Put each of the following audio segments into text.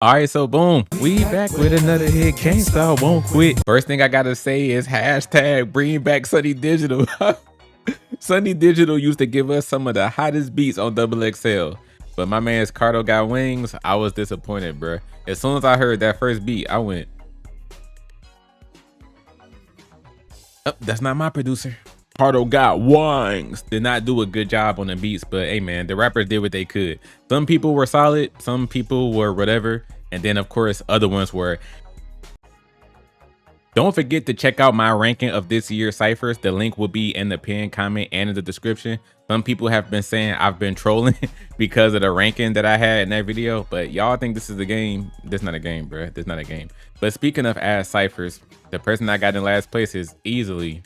Alright, so boom, we back with another hit. Can't stop, won't quit. First thing I gotta say is hashtag bring back Sunny Digital. Sunny Digital used to give us some of the hottest beats on XXL. But my man's Cardo got wings. I was disappointed, bruh. As soon as I heard that first beat, I went, oh, that's not my producer. Cardo got wings. Did not do a good job on the beats, but hey man, the rappers did what they could. Some people were solid, some people were whatever, and then of course other ones were. Don't forget to check out my ranking of this year's ciphers. The link will be in the pinned comment and in the description. Some people have been saying I've been trolling because of the ranking that I had in that video, but y'all think this is a game. This not a game, bruh. This not a game. But speaking of ass ciphers, the person I got in last place is easily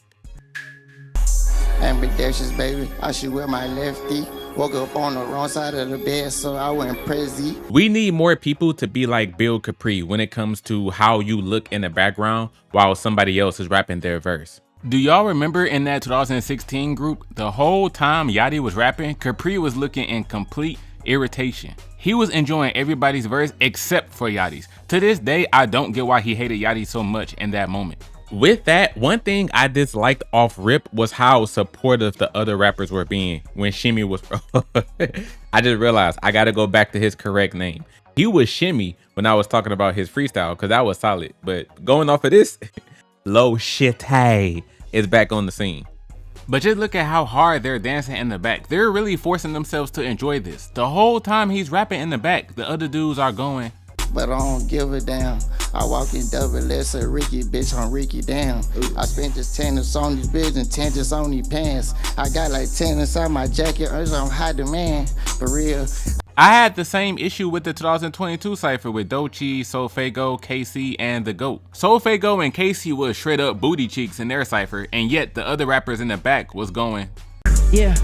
ambidextrous, baby. I shoot with my lefty. Woke up on the wrong side of the bed, so I went crazy. We need more people to be like Bill Capri when it comes to how you look in the background while somebody else is rapping their verse. Do y'all remember in that 2016 group, the whole time Yachty was rapping, Capri was looking in complete irritation. He was enjoying everybody's verse except for Yachty's. To this day, I don't get why he hated Yachty so much in that moment. With that, one thing I disliked off rip was how supportive the other rappers were being when Shimmy was I just realized I gotta go back to his correct name. He was Shimmy when I was talking about his freestyle because that was solid. But going off of this, Low Shit Hey is back on the scene. But just look at how hard they're dancing in the back. They're really forcing themselves to enjoy this. The whole time he's rapping in the back, the other dudes are going, but I don't give a damn. I walk in double S a Ricky, bitch, on Ricky down. I spent this tennis on these bitches and 10 just on these pants. I got like 10 inside my jacket, it's on high demand, for real. I had the same issue with the 2022 cypher with Dochi, Solfago, KC, and the GOAT. Solfago and KC was shred up booty cheeks in their cypher, and yet the other rappers in the back was going, yeah,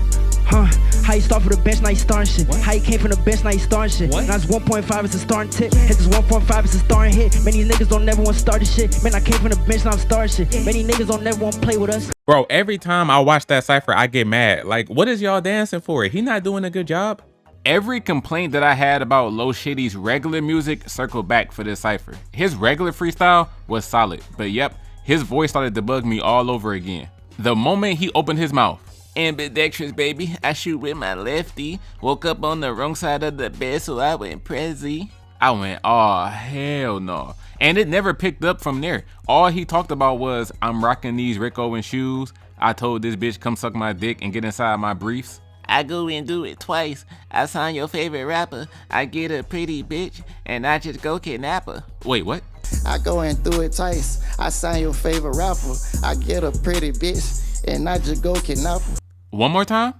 huh? How you start from the bench, now you starting shit. What? How you came from the bench, now you starting shit. What? Now it's 1.5, it's a starting tip. It's 1.5, it's a starting hit. Many niggas don't never want to start this shit. Man, I came from the bench, now I'm starting shit. Many niggas don't never want to play with us. Bro, every time I watch that cypher, I get mad. Like, what is y'all dancing for? He not doing a good job? Every complaint that I had about Lil Shitty's regular music circled back for this cypher. His regular freestyle was solid, but yep, his voice started to bug me all over again. The moment he opened his mouth, ambidextrous, baby, I shoot with my lefty. Woke up on the wrong side of the bed, so I went crazy. I went, oh, hell no. And it never picked up from there. All he talked about was, I'm rocking these Rick Owens shoes. I told this bitch come suck my dick and get inside my briefs. I go and do it twice. I sign your favorite rapper. I get a pretty bitch and I just go kidnap her. Wait, what? I go and do it twice. I sign your favorite rapper. I get a pretty bitch and I just go kidnap her. One more time?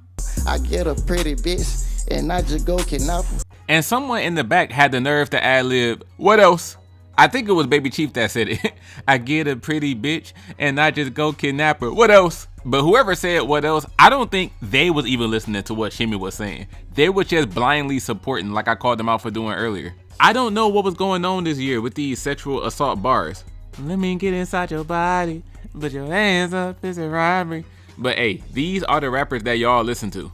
I get a pretty bitch and I just go kidnap her. And someone in the back had the nerve to ad-lib, what else? I think it was Baby Chief that said it. I get a pretty bitch and I just go kidnap her. What else? But whoever said what else, I don't think they was even listening to what Shimmy was saying. They were just blindly supporting like I called them out for doing earlier. I don't know what was going on this year with these sexual assault bars. Let me get inside your body, put your hands up, it's a robbery. But hey, these are the rappers that y'all listen to.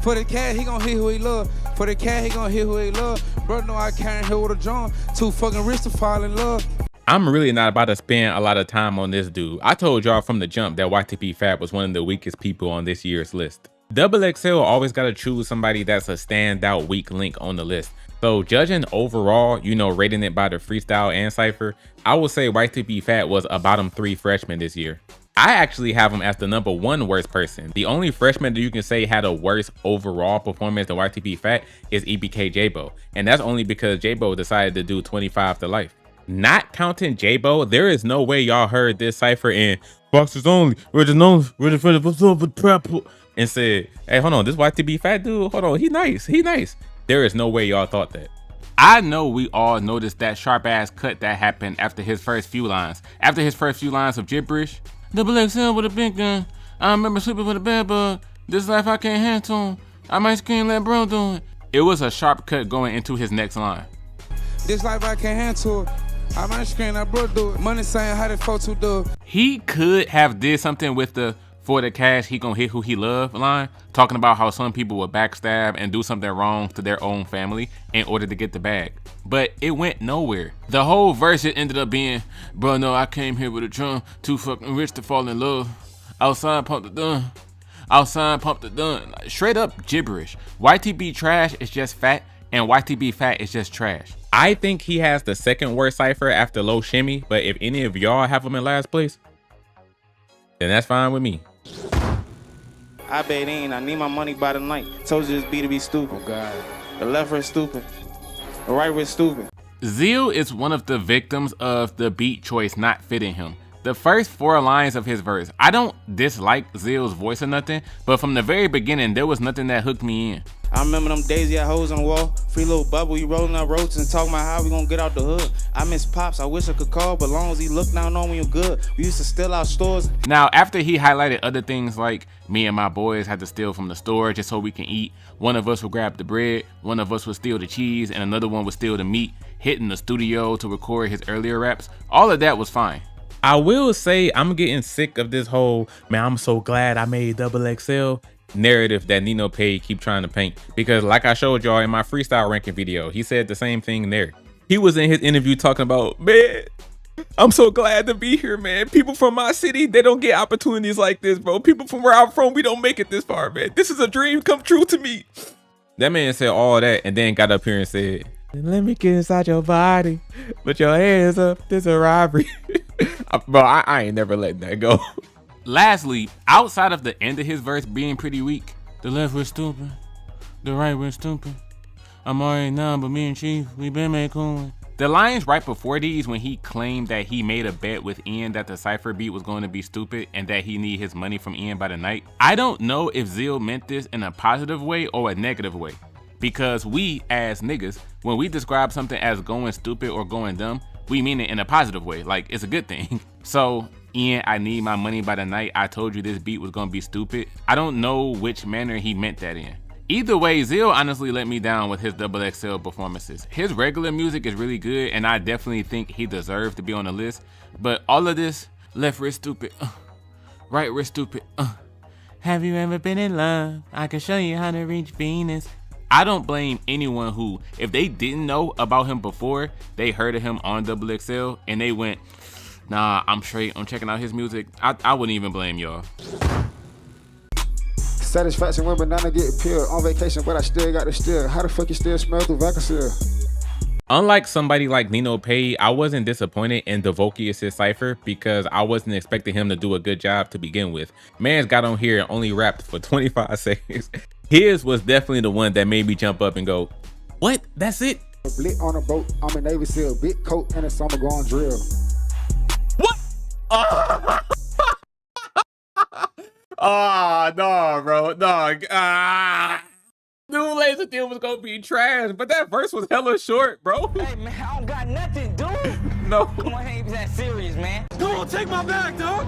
For the cat, he gon' hit who he love. For the cat, he gon' hit who he love. Bro, no, I can't hit with a drum. Too fucking rich to fall in love. I'm really not about to spend a lot of time on this dude. I told y'all from the jump that YTP Fatt was one of the weakest people on this year's list. XXL always gotta choose somebody that's a standout weak link on the list. So judging overall, you know, rating it by the freestyle and cypher, I would say YTP Fatt was a bottom 3 freshman this year. I actually have him as the #1 worst person. The only freshman that you can say had a worse overall performance than YTP Fatt is EBK Jaaybo. And that's only because Jaaybo decided to do 25 to life. Not counting Jaaybo, there is no way y'all heard this cypher in boxers only, we're just known for the prep, and said, hey, hold on, this YTP Fatt dude, hold on, he nice. There is no way y'all thought that. I know we all noticed that sharp ass cut that happened after his first few lines. After his first few lines of gibberish, XXL with a big gun. I remember sleeping with a bad bug. This life I can't handle. I might scream let bro do it. It was a sharp cut going into his next line. This life I can't handle. I might scream let bro do it. Money saying how they folks who do it. He could have did something with the For the cash, he gonna hit who he love line, talking about how some people will backstab and do something wrong to their own family in order to get the bag. But it went nowhere. The whole verse it ended up being, bro, no, I came here with a drum, too fucking rich to fall in love. Outside, pump the dun. Outside, pump the dun. Like, straight up gibberish. YTB trash is just fat, and YTB fat is just trash. I think he has the second worst cipher after Low Shimmy, but if any of y'all have him in last place, then that's fine with me. I bet in. I need my money by the night. Told you this beat to be stupid. Oh God. The left wrist stupid. The right wrist stupid. Zeal is one of the victims of the beat choice not fitting him. The first 4 lines of his verse, I don't dislike Zeal's voice or nothing, but from the very beginning, there was nothing that hooked me in. I remember them days you had hoes on the wall. Free little bubble, you rolling up roaches and talking about how we gonna get out the hood. I miss Pops, I wish I could call, but long as he look down on when you're good. We used to steal out stores. Now, after he highlighted other things like, me and my boys had to steal from the store just so we can eat. One of us would grab the bread, one of us would steal the cheese, and another one would steal the meat, hitting the studio to record his earlier raps. All of that was fine. I will say I'm getting sick of this whole, man, I'm so glad I made XXL narrative that Nino Pay keep trying to paint. Because like I showed y'all in my freestyle ranking video, he said the same thing there. He was in his interview talking about, man, I'm so glad to be here, man. People from my city, they don't get opportunities like this, bro. People from where I'm from, we don't make it this far, man. This is a dream come true to me. That man said all that and then got up here and said, let me get inside your body, put your hands up, this a robbery. Bro, I ain't never letting that go. Lastly, outside of the end of his verse being pretty weak, the left was stupid, the right was stupid. I'm already numb, but me and Chief, we been made cool. The lines right before these when he claimed that he made a bet with Ian that the cypher beat was going to be stupid and that he need his money from Ian by the night. I don't know if Zeal meant this in a positive way or a negative way. Because we, as niggas, when we describe something as going stupid or going dumb, we mean it in a positive way, like it's a good thing. So, Ian, I need my money by the night. I told you this beat was gonna be stupid. I don't know which manner he meant that in. Either way, Zeal honestly let me down with his XXL performances. His regular music is really good, and I definitely think he deserved to be on the list. But all of this, left wrist stupid, right wrist stupid, have you ever been in love? I can show you how to reach Venus. I don't blame anyone who, if they didn't know about him before, they heard of him on XXL and they went, nah, I'm straight, I'm checking out his music. I wouldn't even blame y'all. Satisfaction when banana get peeled. On vacation, but I still got the steal. How the fuck you still smell through vacancy? Unlike somebody like Nino Pay, I wasn't disappointed in the Vokius' cipher because I wasn't expecting him to do a good job to begin with. Man's got on here and only rapped for 25 seconds. His was definitely the one that made me jump up and go, what? That's it? A blit on a boat, I'm a Navy SEAL. Big coat and a summer going drill. What? Oh, no, bro. No. Knew Laser deal was gonna be trash, but that verse was hella short, bro. Hey, man, I don't got nothing, dude. No. Come on, ain't that serious, man. Don't take my bag, dog.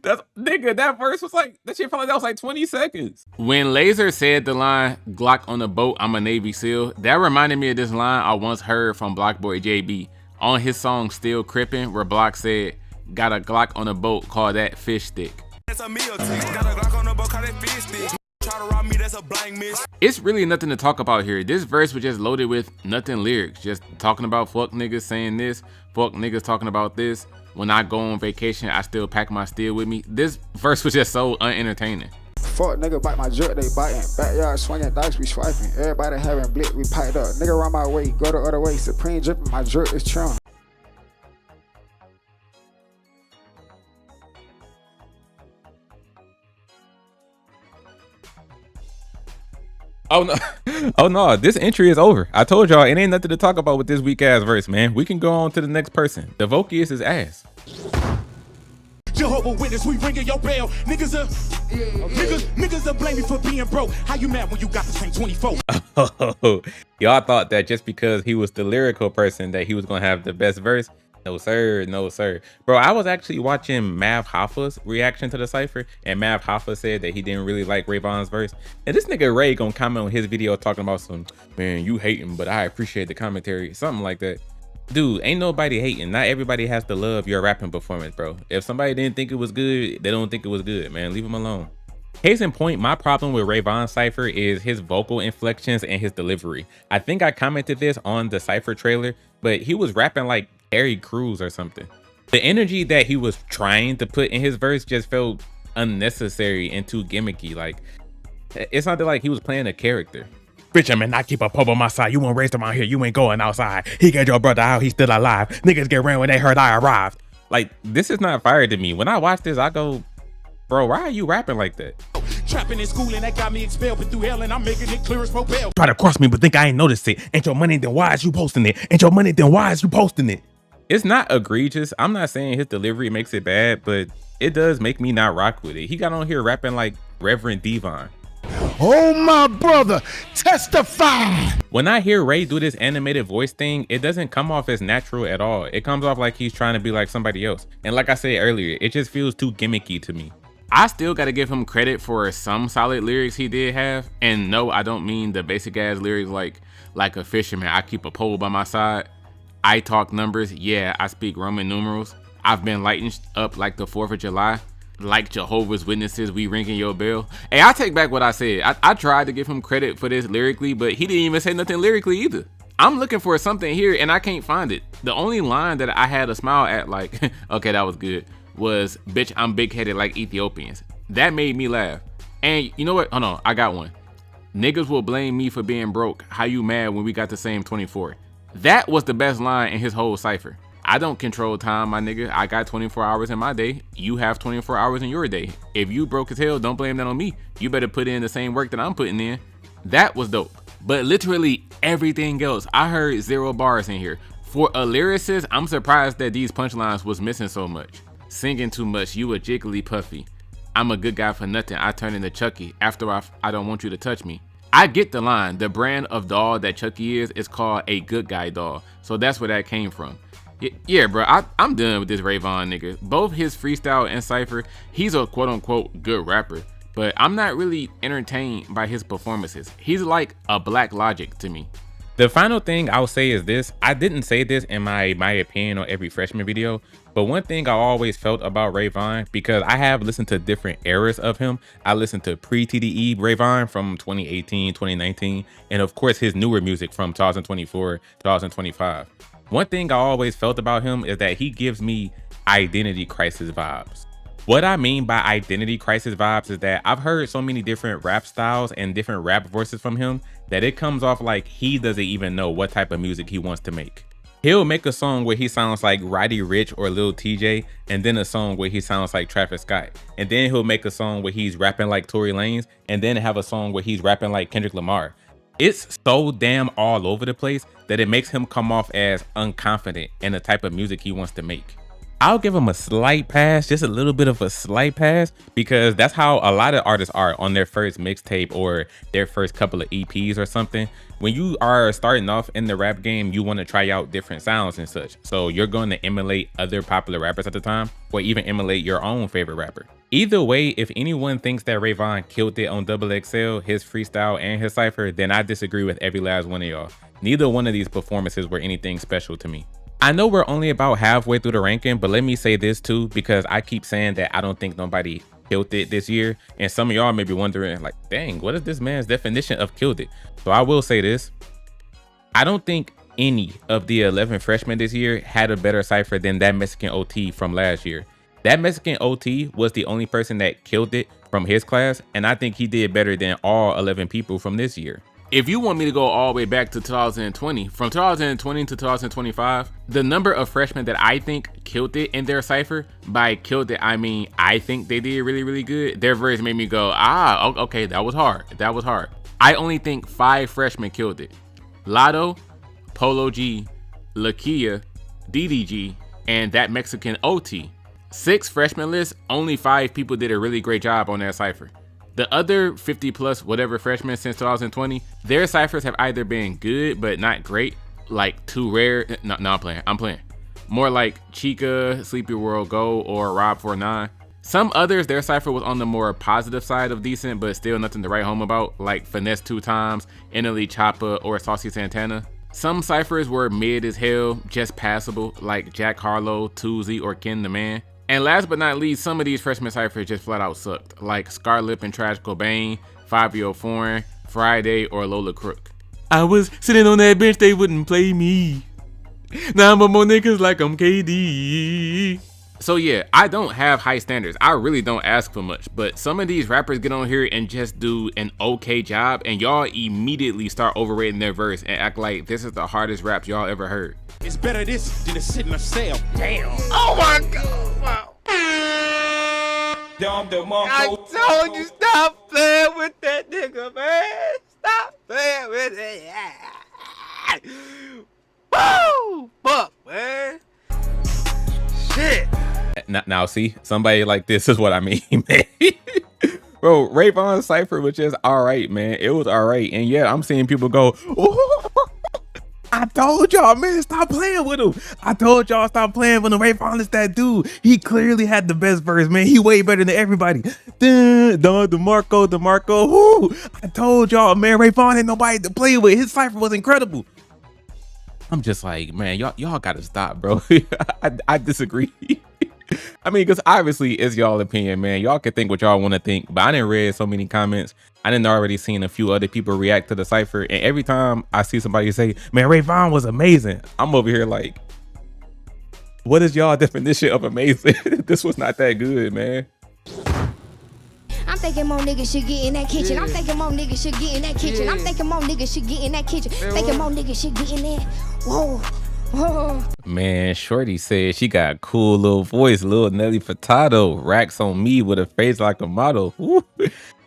That's nigga, that verse was like, that shit felt like that was like 20 seconds. When Laser said the line, Glock on the boat, I'm a Navy SEAL, that reminded me of this line I once heard from Blockboy JB on his song Still Crippin', where Block said, got a Glock on a boat, call that fish stick. That's a meal tick. Got a Glock on the boat, call that fish stick. Try to rob me, that's a blank miss. It's really nothing to talk about here. This verse was just loaded with nothing lyrics, just talking about fuck niggas saying this, fuck niggas talking about this. When I go on vacation, I still pack my steel with me. This verse was just so unentertaining. Fuck nigga bite my jerk, they biting. Backyard swinging, dice we swiping. Everybody having blit, we piped up. Nigga run my way, go the other way. Supreme dripping, my jerk is trim. Oh no, oh no, this entry is over. I told y'all it ain't nothing to talk about with this weak ass verse, man. We can go on to the next person. The Vokius is ass. Jehovah Witness, we ringing your bell. Niggas are blaming for being broke. How you mad when you got the same 24? Oh, y'all thought that just because he was the lyrical person that he was gonna have the best verse? No sir, no sir. Bro, I was actually watching Mav Hoffa's reaction to the cipher, and Mav Hoffa said that he didn't really like Ray Vaughn's verse. And this nigga Ray gonna comment on his video talking about some, man, you hating, but I appreciate the commentary, something like that. Dude, ain't nobody hating. Not everybody has to love your rapping performance, bro. If somebody didn't think it was good, they don't think it was good, man. Leave them alone. Case in point, my problem with Vaughn Cypher is his vocal inflections and his delivery. I think I commented this on the Cypher trailer, but he was rapping like Terry Crews or something. The energy that he was trying to put in his verse just felt unnecessary and too gimmicky. Like, it sounded like he was playing a character. Bitch, I mean, I keep a pub on my side. You weren't raised around here. You ain't going outside. He got your brother out. He's still alive. Niggas get ran when they heard I arrived. Like, this is not fire to me. When I watch this, I go, bro, why are you rapping like that? Trapping in school and that got me expelled, but through hell and I'm making it clear as propel. Try to cross me, but think I ain't noticed it. Ain't your money, then why is you posting it? Ain't your money, then why is you posting it? It's not egregious. I'm not saying his delivery makes it bad, but it does make me not rock with it. He got on here rapping like Reverend Devon. Oh my brother, testify. When I hear Ray do this animated voice thing, it doesn't come off as natural at all. It comes off like he's trying to be like somebody else. And like I said earlier, it just feels too gimmicky to me. I still gotta give him credit for some solid lyrics he did have. And no, I don't mean the basic ass lyrics like a fisherman, I keep a pole by my side. I talk numbers, yeah, I speak Roman numerals. I've been lightened up like the 4th of July. Like Jehovah's Witnesses, we ringing your bell. Hey, I take back what I said. I tried to give him credit for this lyrically, but he didn't even say nothing lyrically either. I'm looking for something here and I can't find it. The only line that I had a smile at, like, okay, that was good, was, bitch, I'm big-headed like Ethiopians. That made me laugh. And you know what? Hold on, I got one. Niggas will blame me for being broke. How you mad when we got the same 24? That was the best line in his whole cipher. I don't control time, my nigga. I got 24 hours in my day. You have 24 hours in your day. If you broke as hell, don't blame that on me. You better put in the same work that I'm putting in. That was dope. But literally everything else, I heard 0 bars in here. For a lyricist, I'm surprised that these punchlines was missing so much. Singing too much, you a jiggly puffy. I'm a good guy for nothing, I turn into Chucky. After I don't want you to touch me. I get the line. The brand of doll that Chucky is called a good guy doll. So that's where that came from. Yeah, bro, I'm done with this Vaughn nigga. Both his freestyle and cypher, he's a quote-unquote good rapper, but I'm not really entertained by his performances. He's like a Black Logic to me. The final thing I'll say is this. I didn't say this in my opinion on every freshman video, but one thing I always felt about Vaughn, because I have listened to different eras of him. I listened to pre-TDE Vaughn from 2018, 2019, and of course his newer music from 2024, 2025. One thing I always felt about him is that he gives me identity crisis vibes. What I mean by identity crisis vibes is that I've heard so many different rap styles and different rap voices from him that it comes off like he doesn't even know what type of music he wants to make. He'll make a song where he sounds like Roddy Ricch or Lil TJ, and then a song where he sounds like Travis Scott. And then he'll make a song where he's rapping like Tory Lanez, and then have a song where he's rapping like Kendrick Lamar. It's so damn all over the place that it makes him come off as unconfident in the type of music he wants to make. I'll give him a slight pass, just a little bit of a slight pass, because that's how a lot of artists are on their first mixtape or their first couple of EPs or something. When you are starting off in the rap game, you want to try out different sounds and such. So you're going to emulate other popular rappers at the time, or even emulate your own favorite rapper. Either way, if anyone thinks that Vaughn killed it on XXL, his freestyle and his cypher, then I disagree with every last one of y'all. Neither one of these performances were anything special to me. I know we're only about halfway through the ranking, but let me say this too, because I keep saying that I don't think nobody killed it this year. And some of y'all may be wondering, like, dang, what is this man's definition of killed it? So I will say this. I don't think any of the 11 freshmen this year had a better cypher than that Mexican OT from last year. That Mexican OT was the only person that killed it from his class, and I think he did better than all 11 people from this year. If you want me to go all the way back to 2020, from 2020 to 2025, the number of freshmen that I think killed it in their cypher, by killed it, I mean, I think they did really, really good. Their verse made me go, okay, that was hard. That was hard. I only think 5 freshmen killed it. Lotto, Polo G, Lakia, DDG, and that Mexican OT. 6 freshman lists, only 5 people did a really great job on that cypher. The other 50 plus whatever freshmen since 2020, their ciphers have either been good but not great, like Too Rare. No, I'm playing. More like Chica, Sleepy World Go, or Rob 49. Some others, their cipher was on the more positive side of decent, but still nothing to write home about, like Finesse 2 Times, Innerly Choppa, or Saucy Santana. Some ciphers were mid as hell, just passable, like Jack Harlow, Tuesday, or Ken the Man. And last but not least, some of these freshman ciphers just flat out sucked, like Scarlip and Trash Cobain, 5-Year Foreign, Friday, or Lola Crook. I was sitting on that bench, they wouldn't play me. Now I'm more niggas like I'm KD. So yeah, I don't have high standards. I really don't ask for much, but some of these rappers get on here and just do an okay job, and y'all immediately start overrating their verse and act like this is the hardest rap y'all ever heard. It's better this than to sit in a cell. Damn. Oh my God! Wow. I told you stop playing with that nigga, man. Stop playing with it. Woo! Fuck, man. Shit. Now see, somebody like this is what I mean, man. Bro, Ray Vaughn's cypher was just all right, man. It was all right. And yeah, I'm seeing people go, I told y'all, man, stop playing with him. I told y'all stop playing with him. Ray Vaughn is that dude. He clearly had the best verse, man. He way better than everybody. DeMarco. Whoo! I told y'all, man, Ray Vaughn ain't nobody to play with. His cypher was incredible. I'm just like, man, y'all gotta stop, bro. I disagree. I mean, because obviously it's y'all opinion, man. Y'all can think what y'all want to think, but I didn't read so many comments. I didn't already seen a few other people react to the cypher, and every time I see somebody say, man, Ray Vaughn was amazing, I'm over here like, what is y'all definition of amazing? This was not that good, man. I'm thinking more niggas should get in that kitchen. Yeah. I'm thinking more niggas should get in that kitchen. Yeah. I'm thinking more niggas should get in that kitchen. Thinking more niggas should get in there. Whoa. Whoa. Man, Shorty said she got a cool little voice, little Nelly Furtado. Racks on me with a face like a model. Woo.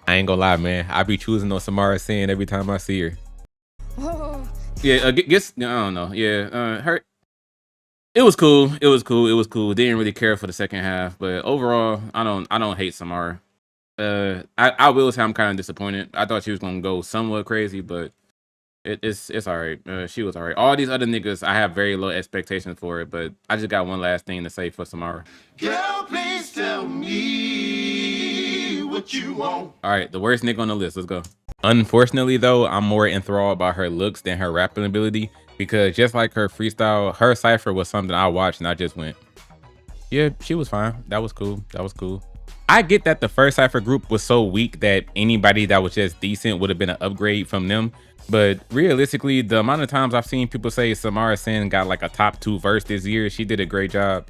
I ain't gonna lie, man. I be choosing on Samara Cyn every time I see her. Whoa. Yeah, I don't know. Yeah, her. It was cool. It was cool. Didn't really care for the second half, but overall, I don't hate Samara. I will say I'm kind of disappointed. I thought she was gonna go somewhat crazy, but it's all right. She was all right. All these other niggas, I have very low expectations for it, but I just got one last thing to say for Samara. Girl, please tell me what you want. All right, the worst nigga on the list. Let's go. Unfortunately, though, I'm more enthralled by her looks than her rapping ability, because just like her freestyle, her cypher was something I watched and I just went, yeah, she was fine. That was cool. I get that the first cypher group was so weak that anybody that was just decent would have been an upgrade from them. But realistically, the amount of times I've seen people say Samara Cyn got like a top 2 verse this year, she did a great job.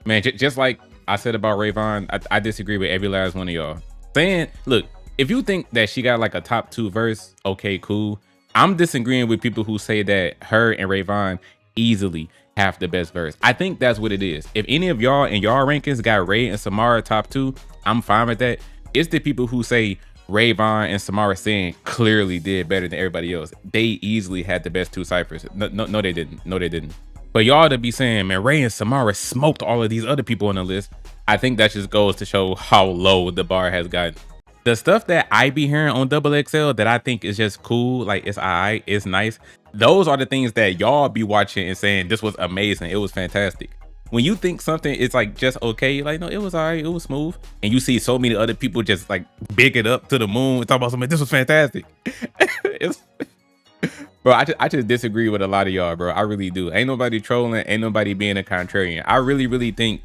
Man, just like I said about Ray Vaughn, I disagree with every last one of y'all. Saying, look, if you think that she got like a top 2 verse, okay, cool. I'm disagreeing with people who say that her and Ray Vaughn easily have the best verse. I think that's what it is. If any of y'all in y'all rankings got Ray and Samara top 2, I'm fine with that. It's the people who say Ray Vaughn and Samara Cyn clearly did better than everybody else. They easily had the best 2 ciphers. No, they didn't. No, they didn't. But y'all to be saying, man, Ray and Samara smoked all of these other people on the list, I think that just goes to show how low the bar has gotten. The stuff that I be hearing on XXL that I think is just cool, like it's alright, it's nice, those are the things that y'all be watching and saying this was amazing, it was fantastic. When you think something is like just okay, like no, it was alright, it was smooth, and you see so many other people just like big it up to the moon and talk about something, this was fantastic. Bro, I just disagree with a lot of y'all, bro. I really do. Ain't nobody trolling, ain't nobody being a contrarian. I really think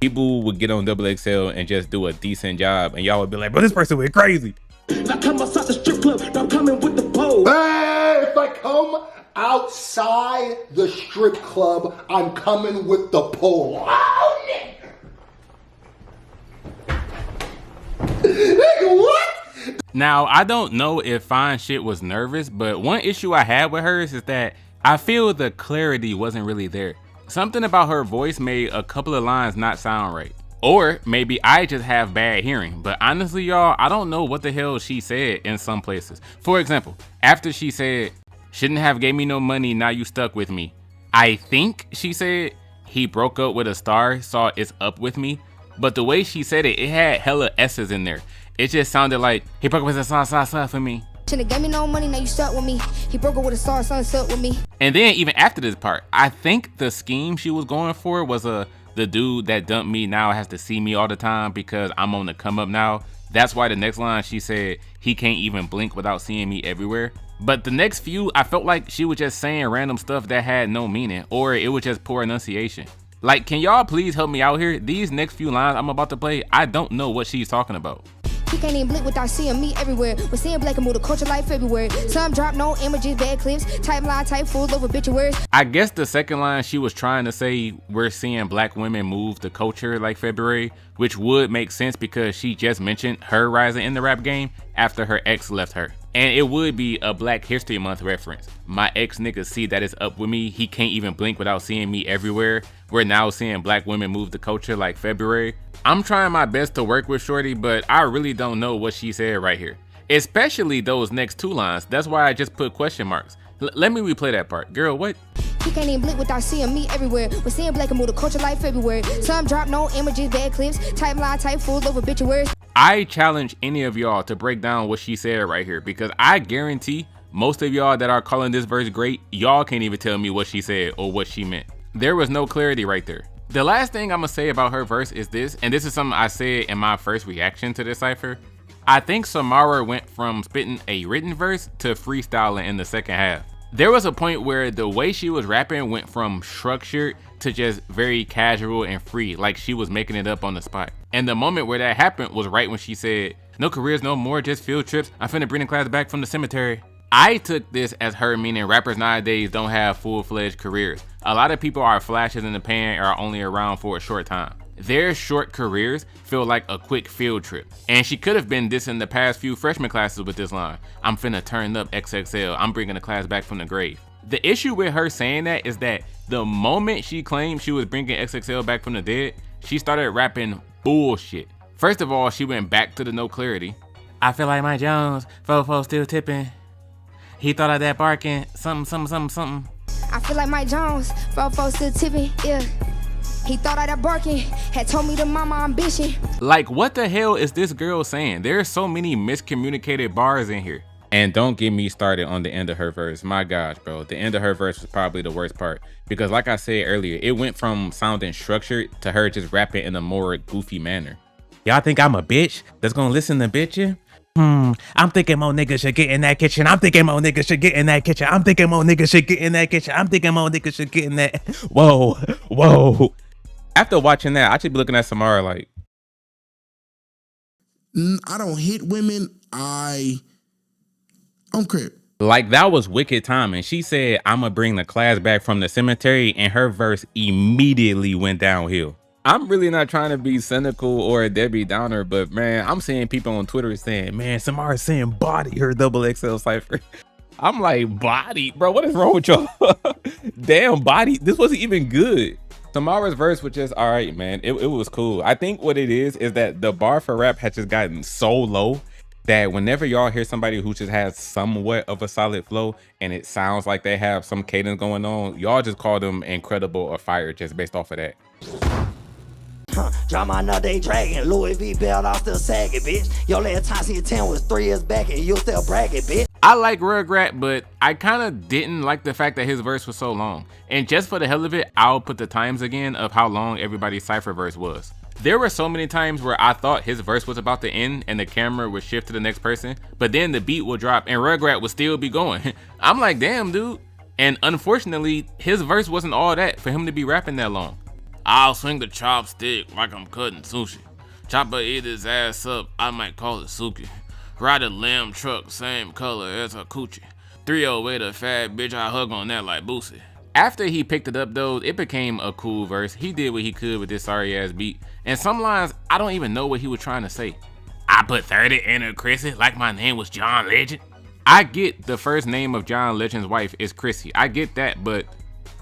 people would get on XXL and just do a decent job, and y'all would be like, bro, this person went crazy. Now come outside the strip club, now I'm coming with the pole. Hey, if I come outside the strip club, I'm coming with the pole. Oh, nigga, what? Now, I don't know if Fine Shit was nervous, but one issue I had with hers is that I feel the clarity wasn't really there. Something about her voice made a couple of lines not sound right. Or maybe I just have bad hearing, but honestly, y'all, I don't know what the hell she said in some places. For example, after she said, shouldn't have gave me no money, now you stuck with me. I think she said, he broke up with a star, saw it's up with me. But the way she said it, it had hella S's in there. It just sounded like, he broke up with a star for me. Shouldn't have gave me no money, now you stuck with me. He broke up with a star, stuck with me. And then even after this part, I think the scheme she was going for was the dude that dumped me now has to see me all the time because I'm on the come up now. That's why the next line she said, he can't even blink without seeing me everywhere. But the next few, I felt like she was just saying random stuff that had no meaning, or it was just poor enunciation. Like, can y'all please help me out here? These next few lines I'm about to play, I don't know what she's talking about. He can't even blink without seeing me everywhere. We're seeing black and move the culture like February. Some drop no images, bad clips, type line, type full of obituaries. I guess the second line she was trying to say, we're seeing black women move the culture like February, which would make sense because she just mentioned her rising in the rap game after her ex left her. And it would be a Black History Month reference. My ex nigga see that it's up with me. He can't even blink without seeing me everywhere. We're now seeing black women move the culture like February. I'm trying my best to work with shorty, but I really don't know what she said right here. Especially those next two lines. That's why I just put question marks. Let me replay that part. Girl, what? He can't even blink without seeing me everywhere. We're seeing black and move the culture like February. Some drop no images, bad clips, type line, type full of obituaries. I challenge any of y'all to break down what she said right here, because I guarantee most of y'all that are calling this verse great, y'all can't even tell me what she said or what she meant. There was no clarity right there. The last thing I'm gonna say about her verse is this, and this is something I said in my first reaction to this cipher. I think Samara went from spitting a written verse to freestyling in the second half. There was a point where the way she was rapping went from structured to just very casual and free, like she was making it up on the spot. And the moment where that happened was right when she said, no careers no more, just field trips. I'm finna bring the class back from the cemetery. I took this as her meaning rappers nowadays don't have full-fledged careers. A lot of people are flashes in the pan and are only around for a short time. Their short careers feel like a quick field trip. And she could have been dissing the past few freshman classes with this line. I'm finna turn up XXL, I'm bringing the class back from the grave. The issue with her saying that is that the moment she claimed she was bringing XXL back from the dead, she started rapping bullshit. First of all, she went back to the no clarity. I feel like Mike Jones, fofo still tipping. He thought of that barking, something. I feel like Mike Jones, fofo still tipping, yeah. He thought of that barking, had told me to mind my ambition. Like, what the hell is this girl saying? There's so many miscommunicated bars in here. And don't get me started on the end of her verse. My gosh, bro. The end of her verse was probably the worst part. Because like I said earlier, it went from sounding structured to her just rapping in a more goofy manner. Y'all think I'm a bitch that's gonna listen to bitching? I'm thinking more niggas should get in that kitchen. I'm thinking more niggas should get in that kitchen. I'm thinking more niggas should get in that kitchen. I'm thinking more niggas should get in that. Whoa. After watching that, I should be looking at Samara like, I don't hit women. I'm crip. Like, that was wicked timing. She said, I'ma bring the class back from the cemetery, and her verse immediately went downhill. I'm really not trying to be cynical or a Debbie Downer, but man, I'm seeing people on Twitter saying, man, Samara's saying body her XXL Cypher. I'm like, body? Bro, what is wrong with y'all? Damn, body. This wasn't even good. Samara's verse was just all right, man. It was cool. I think what it is that the bar for rap has just gotten so low that whenever y'all hear somebody who just has somewhat of a solid flow and it sounds like they have some cadence going on, y'all just call them incredible or fire just based off of that. Drama another day dragging, Louis V belt off still sagging, bitch. Your last time see 10 was 3 years back and you still bragging, bitch. I like Rugrat, but I kind of didn't like the fact that his verse was so long. And just for the hell of it, I'll put the times again of how long everybody's cypher verse was. There were so many times where I thought his verse was about to end and the camera would shift to the next person, but then the beat will drop and Rugrat would still be going. I'm like, damn, dude. And unfortunately, his verse wasn't all that for him to be rapping that long. I'll swing the chopstick like I'm cutting sushi. Chopper eat his ass up, I might call it Suki. Ride a lamb truck, same color as her coochie. 308 a fat bitch, I hug on that like Boosie. After he picked it up though, it became a cool verse. He did what he could with this sorry ass beat. And some lines, I don't even know what he was trying to say. I put 30 in her Chrissy like my name was John Legend. I get the first name of John Legend's wife is Chrissy. I get that, but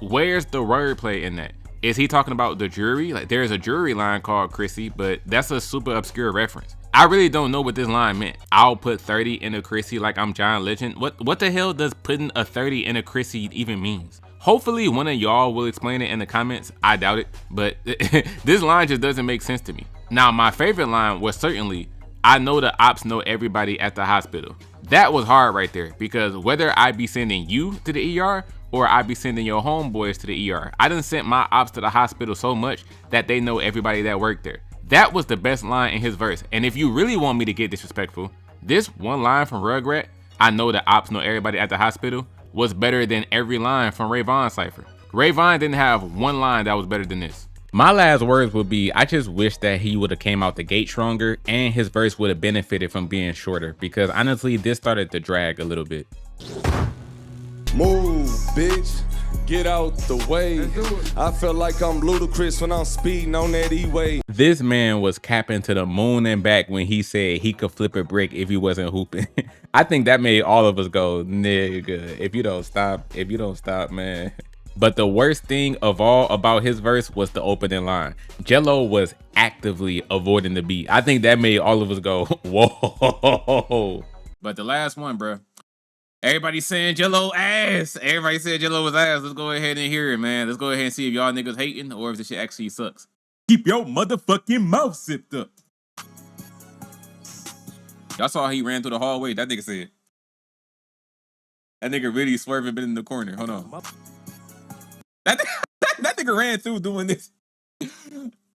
where's the wordplay in that? Is he talking about the jury? Like, there's a jury line called Chrissy, but that's a super obscure reference. I really don't know what this line meant. I'll put 30 in a Chrissy like I'm John Legend. What the hell does putting a 30 in a Chrissy even means? Hopefully one of y'all will explain it in the comments. I doubt it, but this line just doesn't make sense to me. Now, my favorite line was certainly, I know the ops know everybody at the hospital. That was hard right there, because whether I be sending you to the ER or I be sending your homeboys to the ER, I done sent my ops to the hospital so much that they know everybody that worked there. That was the best line in his verse. And if you really want me to get disrespectful, this one line from Rugrat, I know the ops know everybody at the hospital, was better than every line from Vaughn Cypher. Vaughn didn't have one line that was better than this. My last words would be, I just wish that he would have came out the gate stronger and his verse would have benefited from being shorter, because honestly, this started to drag a little bit. Move, bitch. Get out the way. I feel like I'm ludicrous when I'm speeding on that E-way. This man was capping to the moon and back when he said he could flip a brick if he wasn't hooping. I think that made all of us go, nigga, if you don't stop, man. But the worst thing of all about his verse was the opening line. GELO was actively avoiding the beat. I think that made all of us go, whoa. But the last one, bro. Everybody saying GELO ass. Everybody said GELO was ass. Let's go ahead and hear it, man. Let's go ahead and see if y'all niggas hating or if this shit actually sucks. Keep your motherfucking mouth zipped up. Y'all saw how he ran through the hallway. That nigga said. That nigga really swerving been in the corner. Hold on. That nigga ran through doing this.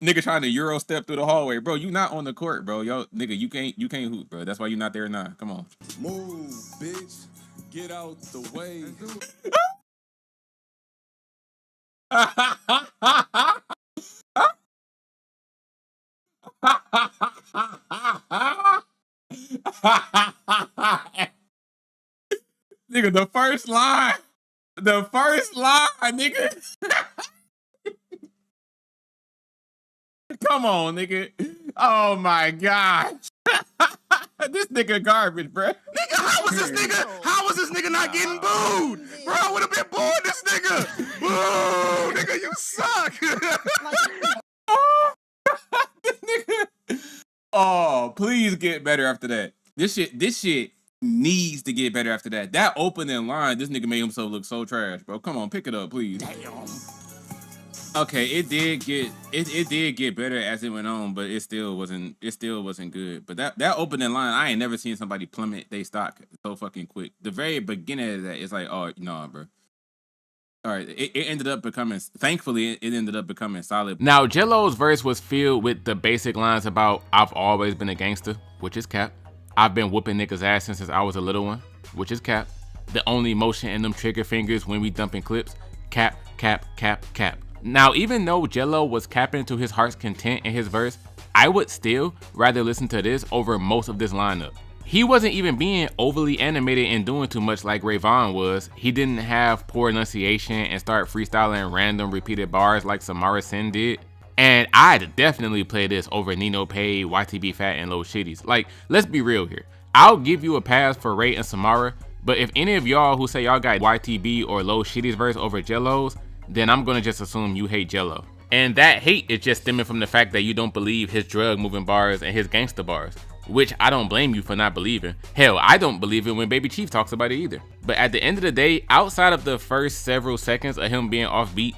Nigga trying to Euro step through the hallway. Bro, you not on the court, bro. Yo, nigga, you can't hoop, bro. That's why you not there now. Come on. Move, bitch. Get out the way. Nigga, the first line, nigga. Come on, nigga. Oh my gosh. This nigga garbage, bro. Nigga, how was this nigga not getting booed? Bro, I would have been booing this nigga. Boo, nigga, you suck. This nigga. Oh, please get better after that. This shit needs to get better after that. That opening line, this nigga made himself look so trash, bro. Come on, pick it up, please. Damn. Okay, it did get better as it went on, but it still wasn't good. But that opening line, I ain't never seen somebody plummet they stock so fucking quick. The very beginning of that, it's like, oh no, bro. All right, it ended up becoming, thankfully, it ended up becoming solid. Now, GELO's verse was filled with the basic lines about, I've always been a gangster, which is cap. I've been whooping niggas' ass since I was a little one, which is cap. The only motion in them trigger fingers when we dumping clips, cap, cap, cap, cap. Now, even though GELO was capping to his heart's content in his verse, I would still rather listen to this over most of this lineup. He wasn't even being overly animated and doing too much like Vaughn was. He didn't have poor enunciation and start freestyling random repeated bars like Samara Cyn did. And I'd definitely play this over Nino Paid, YTB Fatt, and Low Shitties. Like, let's be real here. I'll give you a pass for Ray and Samara, but if any of y'all who say y'all got YTB or Low Shitties verse over GELO's, then I'm gonna just assume you hate GELO. And that hate is just stemming from the fact that you don't believe his drug moving bars and his gangster bars, which I don't blame you for not believing. Hell, I don't believe it when Baby Chief talks about it either. But at the end of the day, outside of the first several seconds of him being off beat,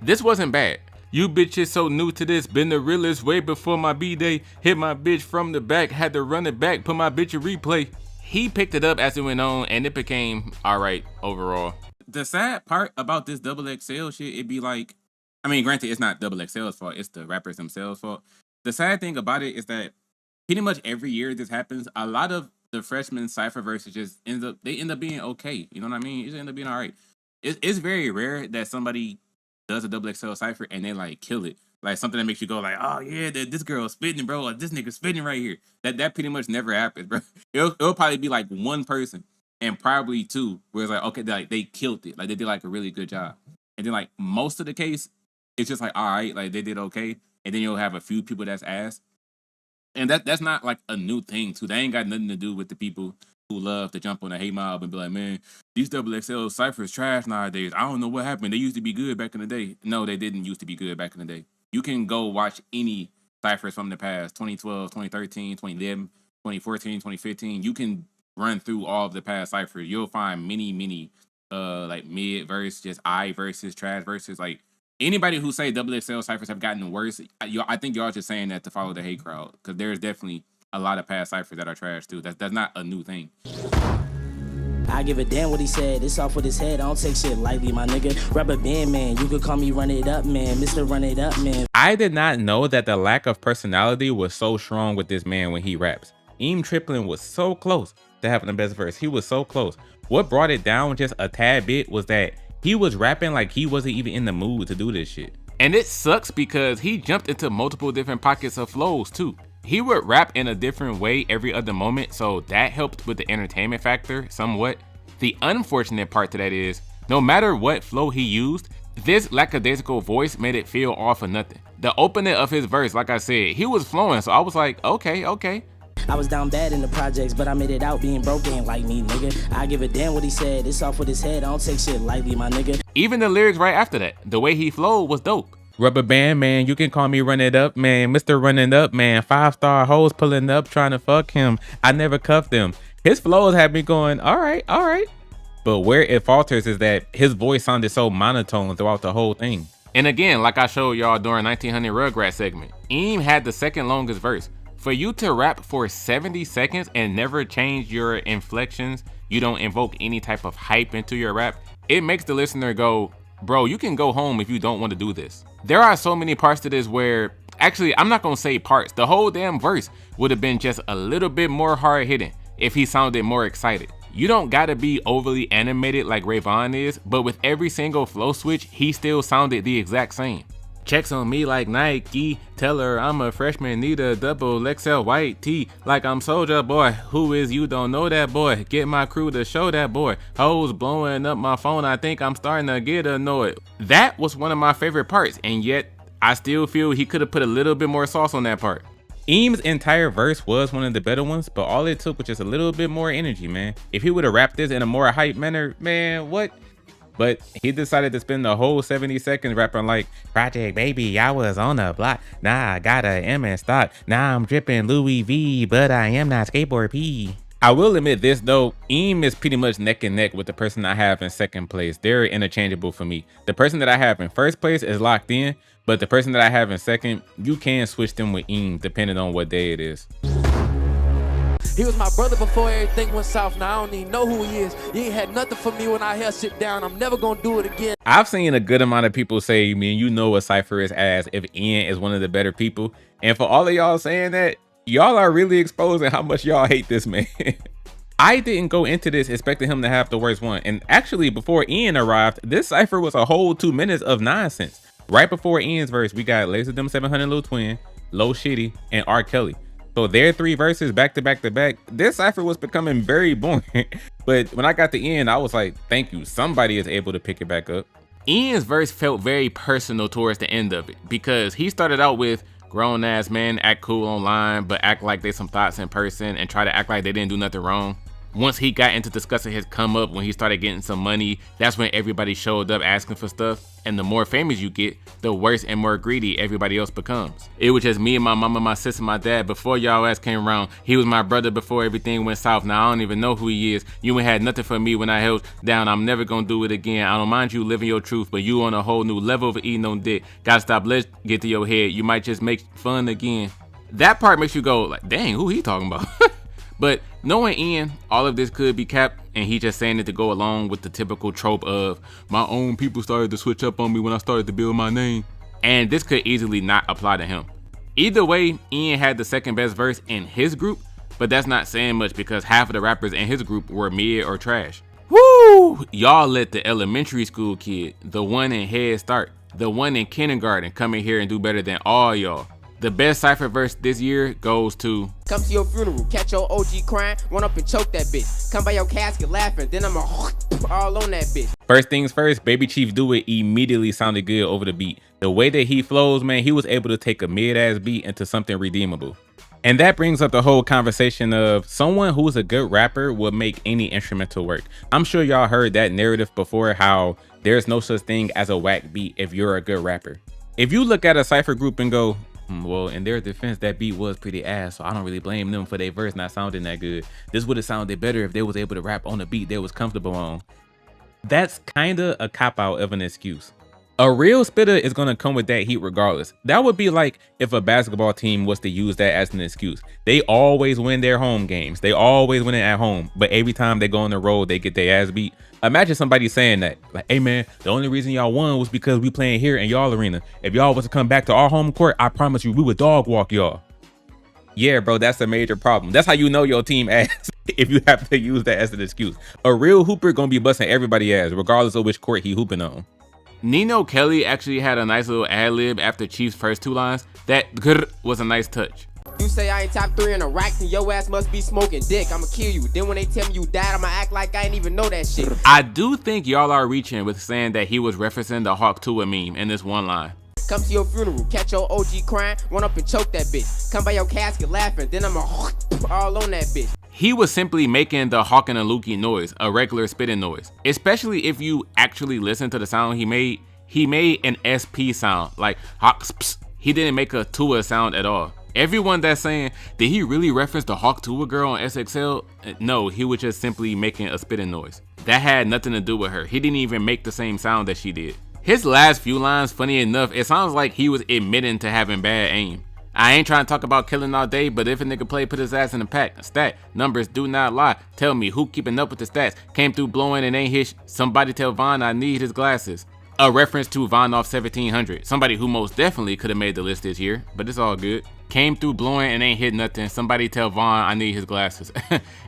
this wasn't bad. You bitches so new to this, been the realest way before my B-day. Hit my bitch from the back, had to run it back, put my bitch in replay. He picked it up as it went on and it became alright overall. The sad part about this XXL shit, it'd be like, I mean, granted, it's not XXL's fault, it's the rappers themselves' fault. The sad thing about it is that pretty much every year this happens, a lot of the freshman cypher verses just end up being okay. You know what I mean? It just end up being all right. It's very rare that somebody does a XXL cypher and they like kill it. Like something that makes you go like, oh yeah, this girl's spitting, bro. Or this nigga's spitting right here. That pretty much never happens, bro. It'll probably be like one person and probably two where it's like, okay, they killed it. Like they did like a really good job. And then like most of the case, it's just like, all right, like they did okay. And then you'll have a few people that's ass. And that's not like a new thing too. That ain't got nothing to do with the people who love to jump on a hate mob and be like, man, these XXL cyphers trash nowadays. I don't know what happened. They used to be good back in the day. No, they didn't used to be good back in the day. You can go watch any cyphers from the past, 2012, 2013, 2011, 2014, 2015. You can run through all of the past cyphers. You'll find many, like mid verse, just I verses, trash verses. Like anybody who say XXL cyphers have gotten worse, I think y'all just saying that to follow the hate crowd, because there's definitely a lot of past cyphers that are trash too. That's not a new thing. I give a damn what he said. It's off with his head. I don't take shit lightly, my nigga. Rubber band man, you could call me Run It Up Man, Mr. Run It Up Man. I did not know that the lack of personality was so strong with this man when he raps. Triplin was so close to having the best verse. He was so close. What brought it down just a tad bit was that he was rapping like he wasn't even in the mood to do this shit. And it sucks because he jumped into multiple different pockets of flows too. He would rap in a different way every other moment, so that helped with the entertainment factor somewhat. The unfortunate part to that is, no matter what flow he used, this lackadaisical voice made it feel all for nothing. The opening of his verse, like I said, he was flowing, so I was like, okay. I was down bad in the projects, but I made it out. Being broke ain't like me, nigga. I give a damn what he said. It's off with his head. I don't take shit lightly, my nigga. Even the lyrics right after that, the way he flowed was dope. Rubber band man, you can call me Run It Up Man, Mr. Running Up Man, 5-star hoes pulling up trying to fuck him. I never cuffed him. His flows had me going, all right. But where it falters is that his voice sounded so monotone throughout the whole thing. And again, like I showed y'all during 1900 Rugrats segment, had the second longest verse. For you to rap for 70 seconds and never change your inflections, you don't invoke any type of hype into your rap, it makes the listener go, bro, you can go home if you don't want to do this. There are so many parts to this where, actually, I'm not gonna say parts, the whole damn verse would have been just a little bit more hard hitting if he sounded more excited. You don't gotta be overly animated like Vaughn is, but with every single flow switch, he still sounded the exact same. Checks on me like Nike, tell her I'm a freshman, need a double XL white tee, like I'm Soldier Boy, who is you don't know that boy, get my crew to show that boy, hoes blowing up my phone, I think I'm starting to get annoyed. That was one of my favorite parts, and yet I still feel he could have put a little bit more sauce on that part. Entire verse was one of the better ones, but all it took was just a little bit more energy, man. If he would have rapped this in a more hype manner, man, what? But he decided to spend the whole 70 seconds rapping like, Project Baby, I was on the block. Nah, I got a M in stock. Nah, I'm dripping Louis V, but I am not skateboard P. I will admit this though, is pretty much neck and neck with the person I have in second place. They're interchangeable for me. The person that I have in first place is locked in, but the person that I have in second, you can switch them with depending on what day it is. He was my brother before everything went south. Now I don't even know who he is. He ain't had nothing for me when I held shit down. I'm never gonna do it again. I've seen a good amount of people say, man, you know what Cypher is as if Ian is one of the better people. And for all of y'all saying that, y'all are really exposing how much y'all hate this man. I didn't go into this expecting him to have the worst one. And actually, before Ian arrived, this Cypher was a whole 2 minutes of nonsense. Right before Ian's verse, we got Laser Them 700 Lil Twin, Low Shitty, and R. Kelly. So their 3 verses back to back to back, this Cypher was becoming very boring. But when I got to Ian, I was like, thank you, somebody is able to pick it back up. Ian's verse felt very personal towards the end of it because he started out with grown ass men act cool online, but act like they some thoughts in person and try to act like they didn't do nothing wrong. Once he got into discussing his come up when he started getting some money, that's when everybody showed up asking for stuff. And the more famous you get, the worse and more greedy everybody else becomes. It was just me and my mama, my sister, my dad before y'all ass came around. He was my brother before everything went south. Now I don't even know who he is. You ain't had nothing for me when I held down. I'm never gonna do it again. I don't mind you living your truth, but you on a whole new level of eating on dick. Gotta stop, let's get to your head. You might just make fun again. That part makes you go like, dang, who he talking about? But knowing Ian, all of this could be capped and he just saying it to go along with the typical trope of my own people started to switch up on me when I started to build my name. And this could easily not apply to him. Either way, Ian had the second best verse in his group, but that's not saying much because half of the rappers in his group were mid or trash. Woo! Y'all let the elementary school kid, the one in Head Start, the one in kindergarten come in here and do better than all y'all. The best Cypher verse this year goes to come to your funeral, catch your OG crying, run up and choke that bitch. Come by your casket laughing, then I'm all on that bitch. First things first, BabyChiefDoit immediately sounded good over the beat. The way that he flows, man, he was able to take a mid-ass beat into something redeemable. And that brings up the whole conversation of someone who's a good rapper will make any instrumental work. I'm sure y'all heard that narrative before, how there's no such thing as a whack beat if you're a good rapper. If you look at a Cypher group and go, well, in their defense, that beat was pretty ass, so I don't really blame them for their verse not sounding that good. This would have sounded better if they was able to rap on a beat they was comfortable on. That's kinda a cop-out of an excuse. A real spitter is gonna come with that heat regardless. That would be like if a basketball team was to use that as an excuse. They always win their home games. They always win it at home, but every time they go on the road, they get their ass beat. Imagine somebody saying that, like, hey man, the only reason y'all won was because we playing here in y'all arena. If y'all was to come back to our home court, I promise you we would dog walk y'all. Yeah, bro, that's a major problem. That's how you know your team ass if you have to use that as an excuse. A real hooper gonna be busting everybody ass, regardless of which court he hooping on. Nino Kelly actually had a nice little ad-lib after Chief's first 2 lines. That grr was a nice touch. You say I ain't top 3 in the racks and your ass must be smoking dick. I'ma kill you. Then when they tell me you died, I'ma act like I ain't even know that shit. I do think y'all are reaching with saying that he was referencing the Hawk Tua meme in this one line. Come to your funeral, catch your OG crying, run up and choke that bitch. Come by your casket laughing, then I'ma all on that bitch. He was simply making the Hawk and a Lukey noise, a regular spitting noise. Especially if you actually listen to the sound he made an SP sound, like Hawks. He didn't make a Tua sound at all. Everyone that's saying, did he really reference the Hawk Tua girl on XXL? No, he was just simply making a spitting noise. That had nothing to do with her. He didn't even make the same sound that she did. His last few lines, funny enough, it sounds like he was admitting to having bad aim. I ain't trying to talk about killing all day, but if a nigga play, put his ass in the pack. Stat, numbers do not lie. Tell me, who keeping up with the stats? Came through blowing and ain't hit. Somebody tell Vaughn I need his glasses. A reference to Vaughn off 1700. Somebody who most definitely could have made the list this year, but it's all good. Came through blowing and ain't hit nothing. Somebody tell Vaughn I need his glasses.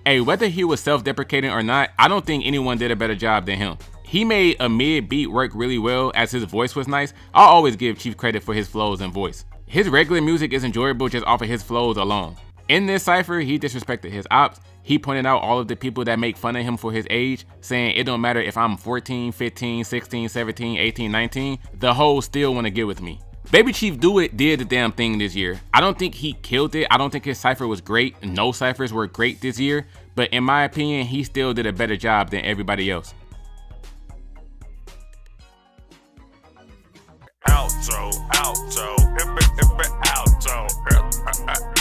Hey, whether he was self-deprecating or not, I don't think anyone did a better job than him. He made a mid-beat work really well as his voice was nice. I'll always give Chief credit for his flows and voice. His regular music is enjoyable just off of his flows alone. In this cypher, he disrespected his ops. He pointed out all of the people that make fun of him for his age, saying it don't matter if I'm 14, 15, 16, 17, 18, 19, the hoes still want to get with me. BabyChiefDoit did the damn thing this year. I don't think he killed it. I don't think his cypher was great. No cyphers were great this year, but in my opinion, he still did a better job than everybody else. Outro, outro, outro.